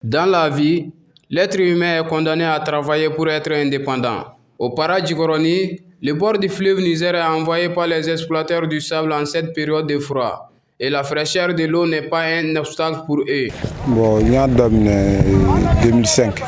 Dans la vie, l'être humain est condamné à travailler pour être indépendant. Au Para Djikoronie, le bord du fleuve Niger est envoyé par les exploiteurs du sable en cette période de froid. Et la fraîcheur de l'eau n'est pas un obstacle pour eux. Bon, il y a 2005.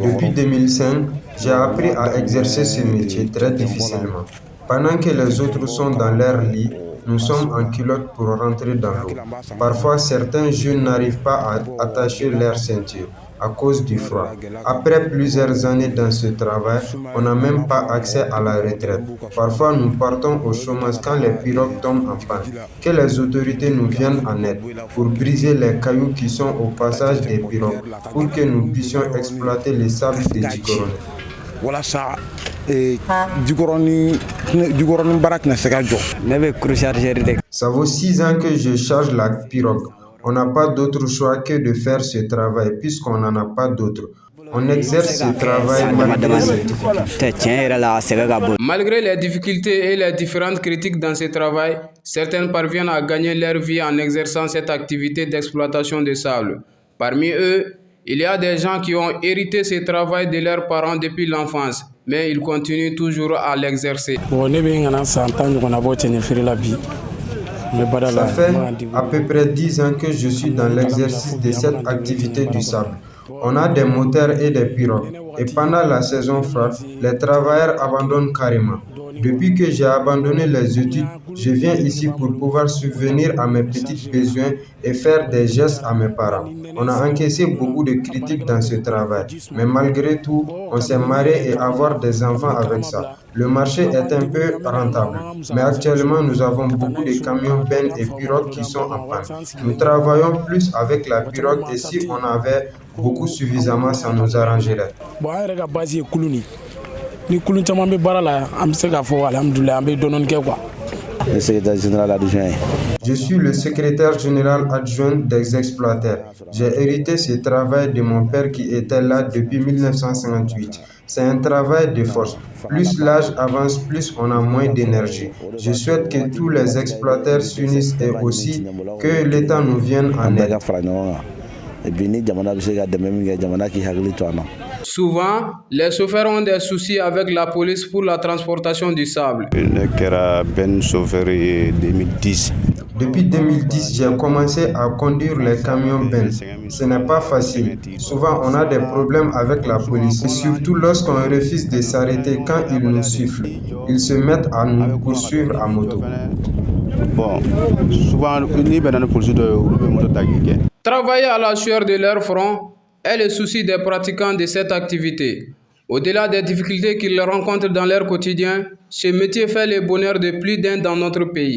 Depuis 2005, j'ai appris à exercer ce métier très difficilement. Pendant que les autres sont dans leur lit, nous sommes en culotte pour rentrer dans l'eau. Parfois, certains jeunes n'arrivent pas à attacher leur ceinture à cause du froid. Après plusieurs années dans ce travail, on n'a même pas accès à la retraite. Parfois, nous partons au chômage quand les pirogues tombent en panne. Que les autorités nous viennent en aide pour briser les cailloux qui sont au passage des pirogues pour que nous puissions exploiter les sables de Djikoronie. Ça vaut 6 ans que je charge la pirogue. On n'a pas d'autre choix que de faire ce travail puisqu'on n'en a pas d'autre. On exerce ce travail malgré les difficultés. Malgré les difficultés et les différentes critiques dans ce travail, certains parviennent à gagner leur vie en exerçant cette activité d'exploitation de sable. Parmi eux, il y a des gens qui ont hérité ce travail de leurs parents depuis l'enfance, mais ils continuent toujours à l'exercer. Ça fait à peu près 10 ans que je suis dans l'exercice de cette activité du sable. On a des moteurs et des pirogues. Et pendant la saison froide, les travailleurs abandonnent carrément. Depuis que j'ai abandonné les études, je viens ici pour pouvoir subvenir à mes petits besoins et faire des gestes à mes parents. On a encaissé beaucoup de critiques dans ce travail, mais malgré tout, on s'est marié et avoir des enfants avec ça. Le marché est un peu rentable, mais actuellement nous avons beaucoup de camions bennes et pirogues qui sont en panne. Nous travaillons plus avec la pirogue et si on avait beaucoup suffisamment, ça nous arrangerait. Je suis le secrétaire général adjoint des exploiteurs. J'ai hérité ce travail de mon père qui était là depuis 1958. C'est un travail de force. Plus l'âge avance, plus on a moins d'énergie. Je souhaite que tous les exploiteurs s'unissent et aussi que l'État nous vienne en aide. Souvent, les chauffeurs ont des soucis avec la police pour la transportation du sable. Depuis 2010, j'ai commencé à conduire les camions bennes. Ce n'est pas facile. Souvent, on a des problèmes avec la police, surtout lorsqu'on refuse de s'arrêter quand ils nous sifflent. Ils se mettent à nous poursuivre à moto. Travailler à la sueur de leur front est le souci des pratiquants de cette activité. Au-delà des difficultés qu'ils rencontrent dans leur quotidien, ce métier fait le bonheur de plus d'un dans notre pays.